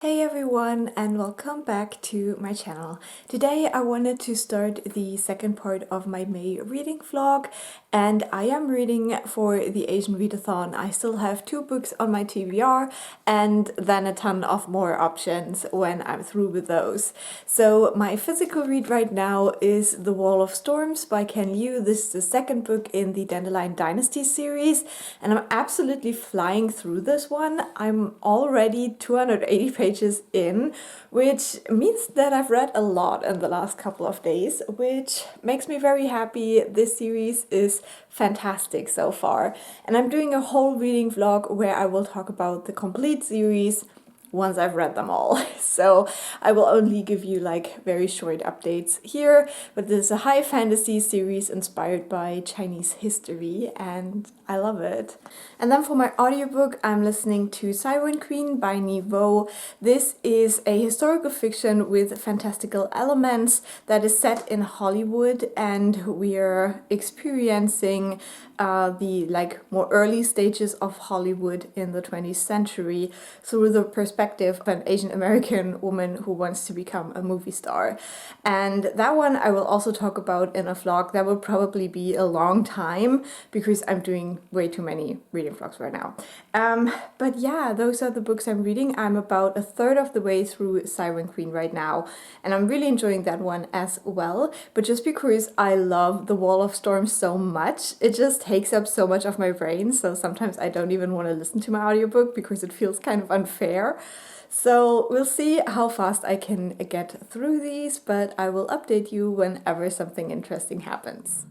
Hey everyone, and welcome back to my channel. Today I wanted to start the second part of my May reading vlog, and I am reading for the Asian Readathon. I still have 2 books on my TBR and then a ton of more options when I'm through with those. So my physical read right now is The Wall of Storms by Ken Liu. This is the second book in the Dandelion Dynasty series, and I'm absolutely flying through this one. I'm already 280 pages in, which means that I've read a lot in the last couple of days, which makes me very happy. This series is fantastic so far, and I'm doing a whole reading vlog where I will talk about the complete series once I've read them all. So I will only give you like very short updates here, but this is a high fantasy series inspired by Chinese history and I love it. And then for my audiobook, I'm listening to Siren by Nghi. This is a historical fiction with fantastical elements that is set in Hollywood, and we're experiencing the more early stages of Hollywood in the 20th century through the perspective of an Asian American woman who wants to become a movie star. And that one I will also talk about in a vlog. That will probably be a long time because I'm doing way too many reading vlogs right now. But yeah, those are the books I'm reading. I'm about a third of the way through Siren right now, and I'm really enjoying that one as well. But just because I love The Wall of Storms so much, it just takes up so much of my brain, so sometimes I don't even want to listen to my audiobook because it feels kind of unfair. So we'll see how fast I can get through these, but I will update you whenever something interesting happens.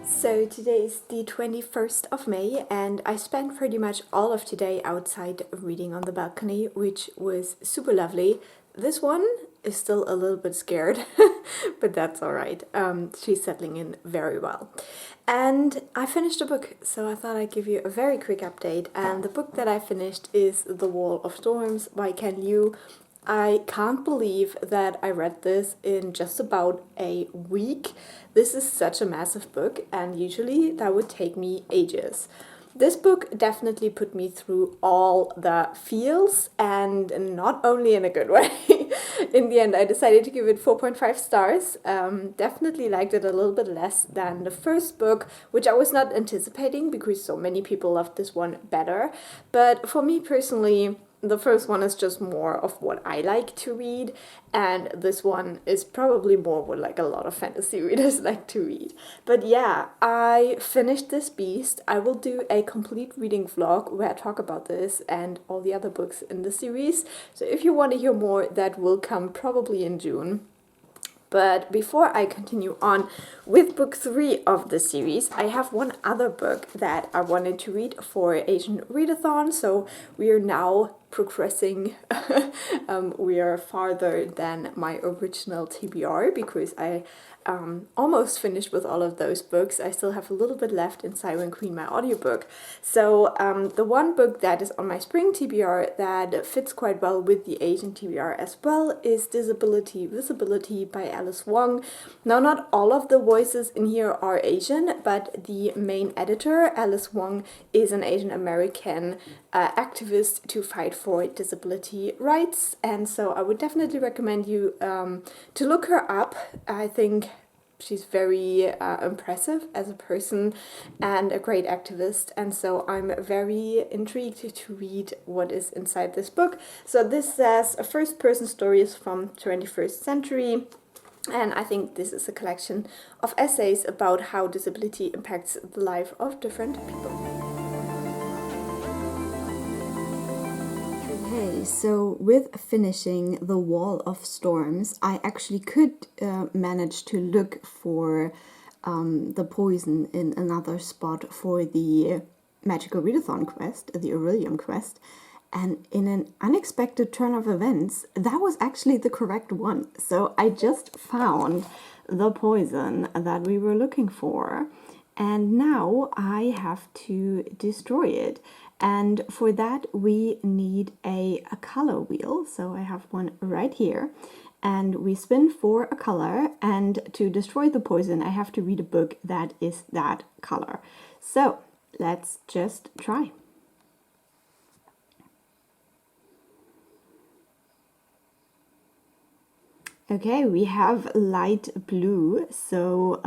So today is the 21st of May, and I spent pretty much all of today outside reading on the balcony, which was super lovely. This one is still a little bit scared, but that's alright. She's settling in very well. And I finished a book, so I thought I'd give you a very quick update. And the book that I finished is The Wall of Storms by Ken Liu. I can't believe that I read this in just about a week. This is such a massive book, and usually that would take me ages. This book definitely put me through all the feels, and not only in a good way. In the end, I decided to give it 4.5 stars. Definitely liked it a little bit less than the first book, which I was not anticipating because so many people loved this one better. But for me personally, the first one is just more of what I like to read, and this one is probably more what like a lot of fantasy readers like to read. But yeah, I finished this beast. I will do a complete reading vlog where I talk about this and all the other books in the series. So if you want to hear more, that will come probably in June. But before I continue on with book 3 of the series, I have one other book that I wanted to read for Asian Readathon. So we are now progressing. We are farther than my original TBR because I almost finished with all of those books. I still have a little bit left in Siren, my audiobook. So the one book that is on my spring TBR that fits quite well with the Asian TBR as well is Disability Visibility by Alice Wong. Now, not all of the voices in here are Asian, but the main editor, Alice Wong, is an Asian American activist to fight for disability rights, and so I would definitely recommend you to look her up. I think she's very impressive as a person and a great activist, and so I'm very intrigued to read what is inside this book. So this says first-person stories from 21st century, and I think this is a collection of essays about how disability impacts the life of different people. Okay, so with finishing The Wall of Storms, I actually could manage to look for the poison in another spot for the Magical Readathon quest, the Aurelium quest, and in an unexpected turn of events, that was actually the correct one. So I just found the poison that we were looking for, and now I have to destroy it. And for that we need a color wheel. So I have one right here, and we spin for a color, and to destroy the poison I have to read a book that is that color. So let's just try. Okay, we have light blue, so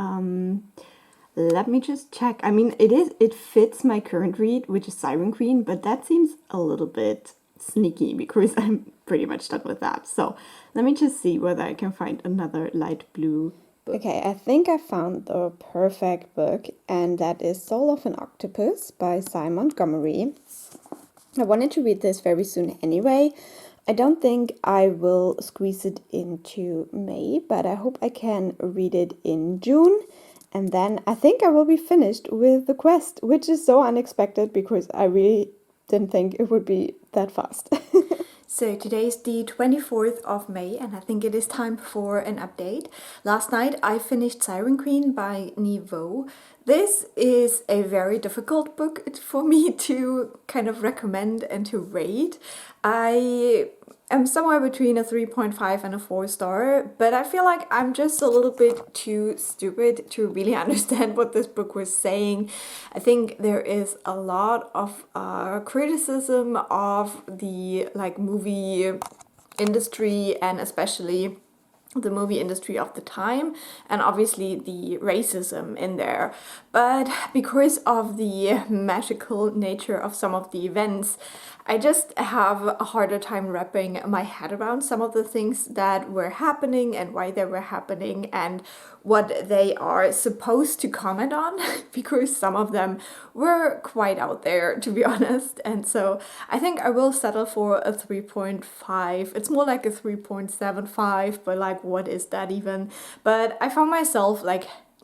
let me just check. I mean, it fits my current read, which is Siren Queen, but that seems a little bit sneaky because I'm pretty much done with that. So let me just see whether I can find another light blue book. Okay, I think I found the perfect book, and that is Soul of an Octopus by Simon Montgomery. I wanted to read this very soon anyway. I don't think I will squeeze it into May, but I hope I can read it in June. And then I think I will be finished with the quest, which is so unexpected because I really didn't think it would be that fast. So today is the 24th of May, and I think it is time for an update. Last night I finished Siren Queen by Nghi. This is a very difficult book for me to kind of recommend and to rate. I am somewhere between a 3.5 and a 4-star, but I feel like I'm just a little bit too stupid to really understand what this book was saying. I think there is a lot of criticism of the movie industry, and especially the movie industry of the time, and obviously the racism in there. But because of the magical nature of some of the events, I just have a harder time wrapping my head around some of the things that were happening and why they were happening and what they are supposed to comment on, because some of them were quite out there, to be honest. And so I think I will settle for a 3.5. It's more like a 3.75, but what is that even? But I found myself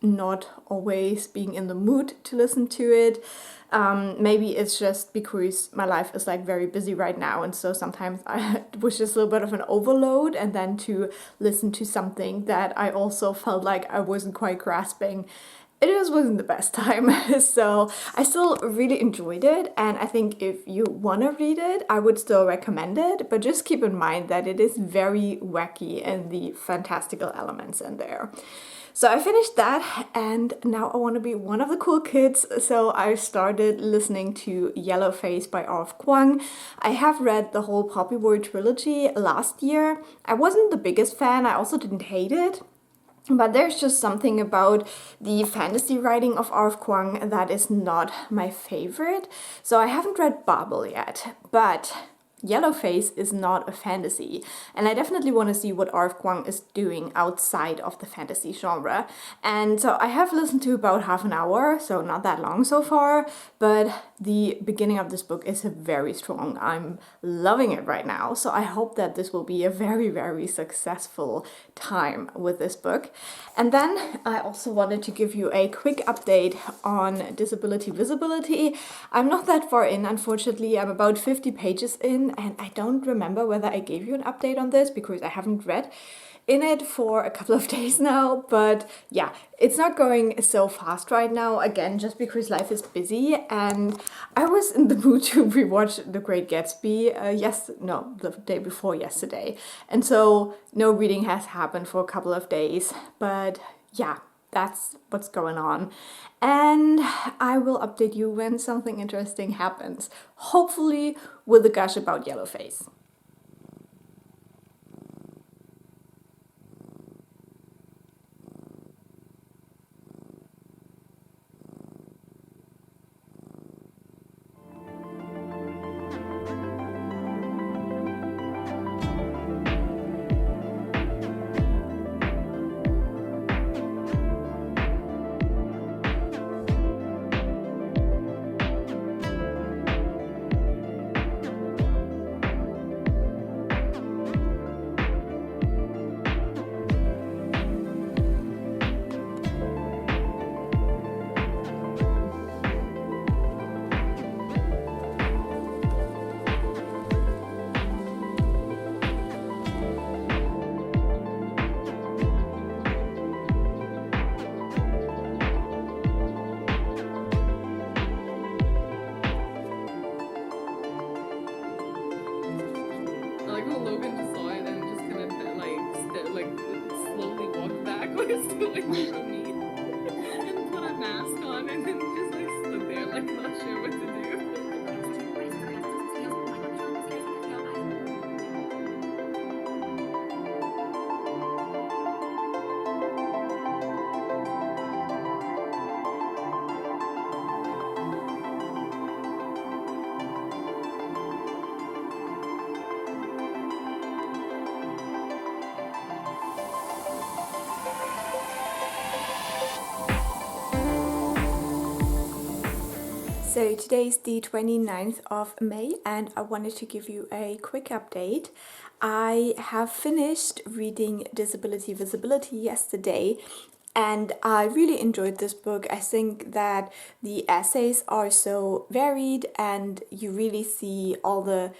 not always being in the mood to listen to it. Maybe it's just because my life is very busy right now, and so sometimes it was just a little bit of an overload, and then to listen to something that I also felt like I wasn't quite grasping, it just wasn't the best time. So I still really enjoyed it, and I think if you want to read it, I would still recommend it, but just keep in mind that it is very wacky and the fantastical elements in there. So I finished that, and now I want to be one of the cool kids, so I started listening to Yellowface by R F Kuang. I have read the whole Poppy War trilogy last year. I wasn't the biggest fan, I also didn't hate it, but there's just something about the fantasy writing of R F Kuang that is not my favorite. So I haven't read Babel yet, but Yellowface is not a fantasy, and I definitely want to see what R F Kuang is doing outside of the fantasy genre. And so I have listened to about half an hour, so not that long so far, but the beginning of this book is very strong. I'm loving it right now, so I hope that this will be a very, very successful time with this book. And then I also wanted to give you a quick update on Disability Visibility. I'm not that far in, unfortunately. I'm about 50 pages in, and I don't remember whether I gave you an update on this because I haven't read in it for a couple of days now. But yeah, it's not going so fast right now, again, just because life is busy, and I was in the mood to rewatch The Great Gatsby the day before yesterday, and so no reading has happened for a couple of days. But yeah, that's what's going on, and I will update you when something interesting happens, hopefully with a gush about Yellowface. So today's the 29th of May and I wanted to give you a quick update. I have finished reading Disability Visibility yesterday and I really enjoyed this book. I think that the essays are so varied and you really see all the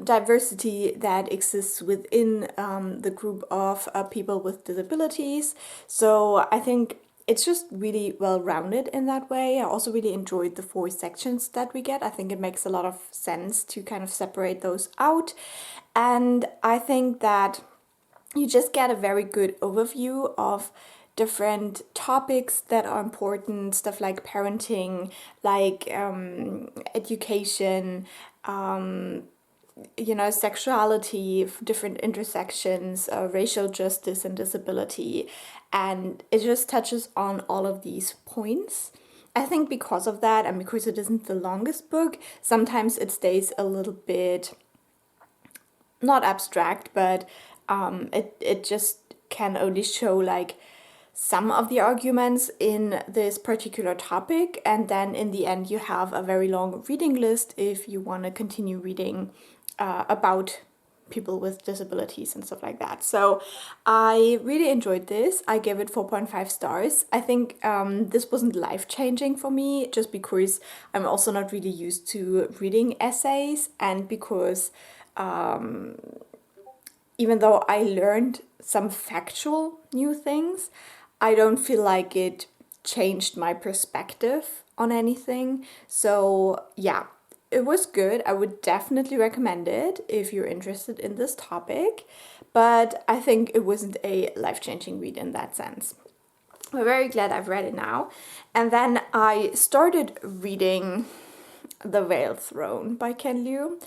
diversity that exists within the group of people with disabilities. So I think it's just really well-rounded in that way. I also really enjoyed the 4 sections that we get. I think it makes a lot of sense to kind of separate those out. And I think that you just get a very good overview of different topics that are important, stuff like parenting, like education, sexuality, different intersections, racial justice and disability, and it just touches on all of these points. I think because of that, and because it isn't the longest book, sometimes it stays a little bit, not abstract, but it just can only show like some of the arguments in this particular topic, and then in the end you have a very long reading list if you want to continue reading about people with disabilities and stuff like that. So I really enjoyed this. I gave it 4.5 stars. I think this wasn't life-changing for me just because I'm also not really used to reading essays, and because even though I learned some factual new things, I don't feel like it changed my perspective on anything. So yeah, it was good. I would definitely recommend it if you're interested in this topic, but I think it wasn't a life-changing read in that sense. I'm very glad I've read it now. And then I started reading The Veiled Throne by Ken Liu.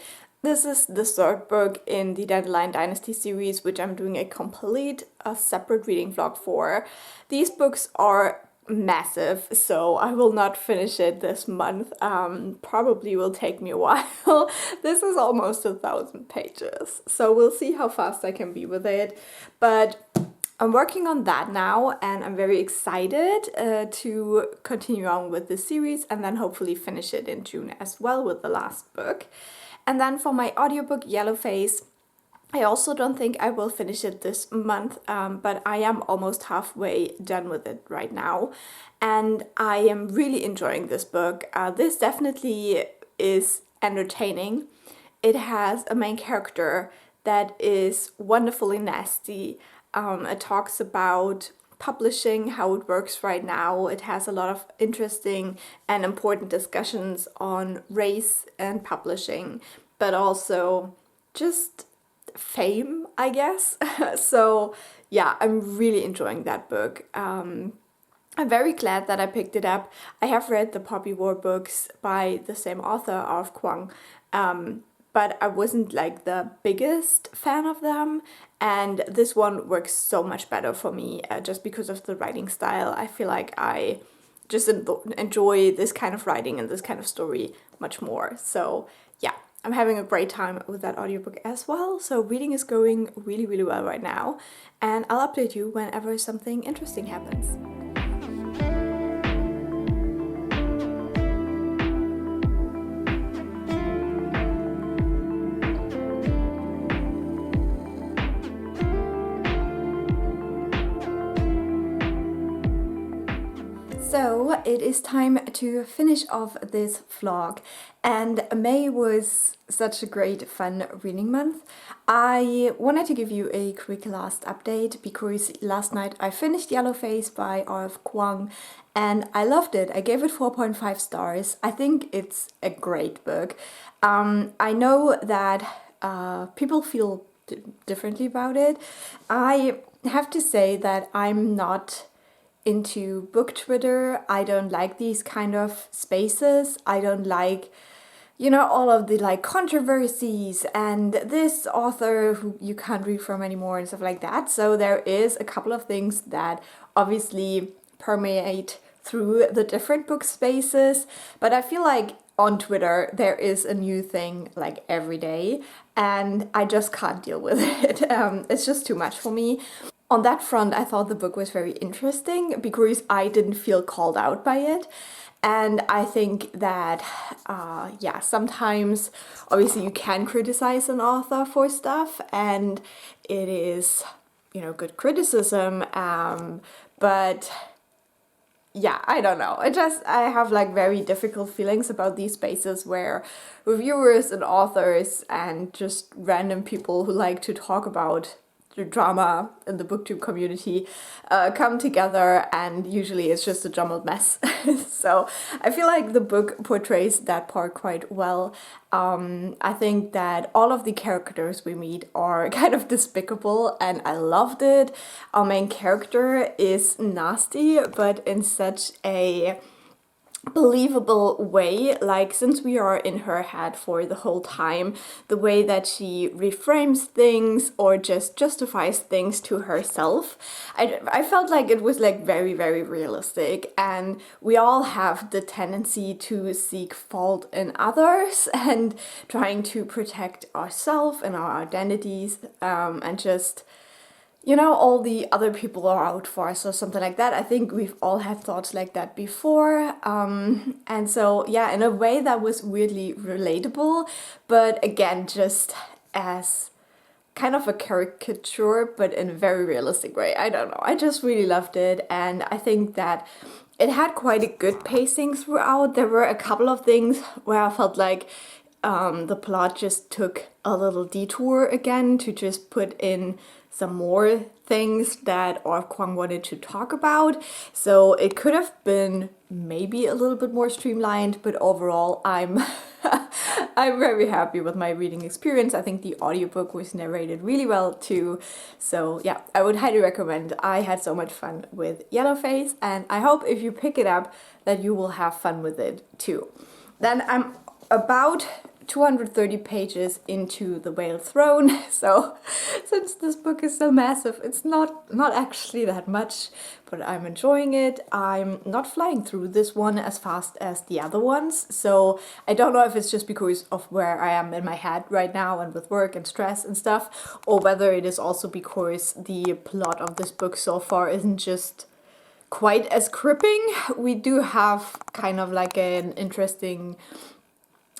This is the 3rd book in the Dandelion Dynasty series, which I'm doing a separate reading vlog for. These books are massive, so I will not finish it this month. Probably will take me a while. This is almost 1,000 pages, so we'll see how fast I can be with it. But I'm working on that now, and I'm very excited to continue on with the series and then hopefully finish it in June as well with the last book. And then for my audiobook Yellowface, I also don't think I will finish it this month, but I am almost halfway done with it right now. And I am really enjoying this book. This definitely is entertaining. It has a main character that is wonderfully nasty. It talks about publishing, how it works right now. It has a lot of interesting and important discussions on race and publishing, but also just fame, I guess. So yeah, I'm really enjoying that book. I'm very glad that I picked it up. I have read the Poppy War books by the same author, R F Kuang, but I wasn't like the biggest fan of them, and this one works so much better for me just because of the writing style. I feel like I just enjoy this kind of writing and this kind of story much more. So yeah, I'm having a great time with that audiobook as well. So reading is going really, really well right now, and I'll update you whenever something interesting happens. So it is time to finish off this vlog, and May was such a great fun reading month. I wanted to give you a quick last update because last night I finished Yellowface by R F Kuang and I loved it. I gave it 4.5 stars. I think it's a great book. I know that people feel differently about it. I have to say that I'm not into book Twitter. I don't like these kind of spaces. I don't like, all of the like controversies and this author who you can't read from anymore and stuff like that. So there is a couple of things that obviously permeate through the different book spaces, but I feel like on Twitter there is a new thing like every day and I just can't deal with it. It's just too much for me. on that front, I thought the book was very interesting because I didn't feel called out by it. And I think that, yeah, sometimes obviously you can criticize an author for stuff, and it is, you know, good criticism, but yeah, I don't know. I have like very difficult feelings about these spaces where reviewers and authors and just random people who like to talk about the drama in the booktube community come together, and usually it's just a jumbled mess. So I feel like the book portrays that part quite well. I think that all of the characters we meet are kind of despicable, and I loved it. Our main character is nasty, but in such a believable way, like since we are in her head for the whole time, the way that she reframes things or just justifies things to herself, I felt like it was like very, very realistic, and we all have the tendency to seek fault in others and trying to protect ourselves and our identities, and just, you know, all the other people are out for us or something like that. I think we've all had thoughts like that before. And so, yeah, in a way that was weirdly relatable, but again, just as kind of a caricature, but in a very realistic way. I don't know. I just really loved it. And I think that it had quite a good pacing throughout. There were a couple of things where I felt like the plot just took a little detour again to just put in some more things that R F Kuang wanted to talk about. So it could have been maybe a little bit more streamlined, but overall I'm I'm very happy with my reading experience. I think the audiobook was narrated really well too. So yeah, I would highly recommend. I had so much fun with Yellowface, and I hope if you pick it up that you will have fun with it too. Then I'm about 230 pages into The Whale Throne, so since this book is so massive, it's not actually that much, but I'm enjoying it. I'm not flying through this one as fast as the other ones, so I don't know if it's just because of where I am in my head right now and with work and stress and stuff, or whether it is also because the plot of this book so far isn't just quite as gripping. We do have kind of like an interesting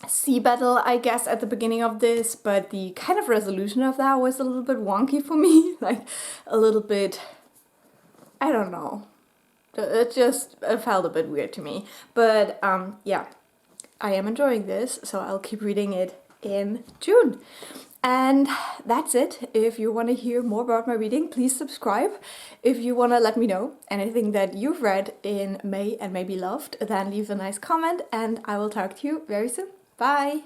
sea battle, I guess, at the beginning of this, but the kind of resolution of that was a little bit wonky for me, like a little bit, I don't know, it felt a bit weird to me, but yeah, I am enjoying this, so I'll keep reading it in June. And that's it. If you want to hear more about my reading, please subscribe. If you want to let me know anything that you've read in May and maybe loved, then leave a nice comment, and I will talk to you very soon. Bye!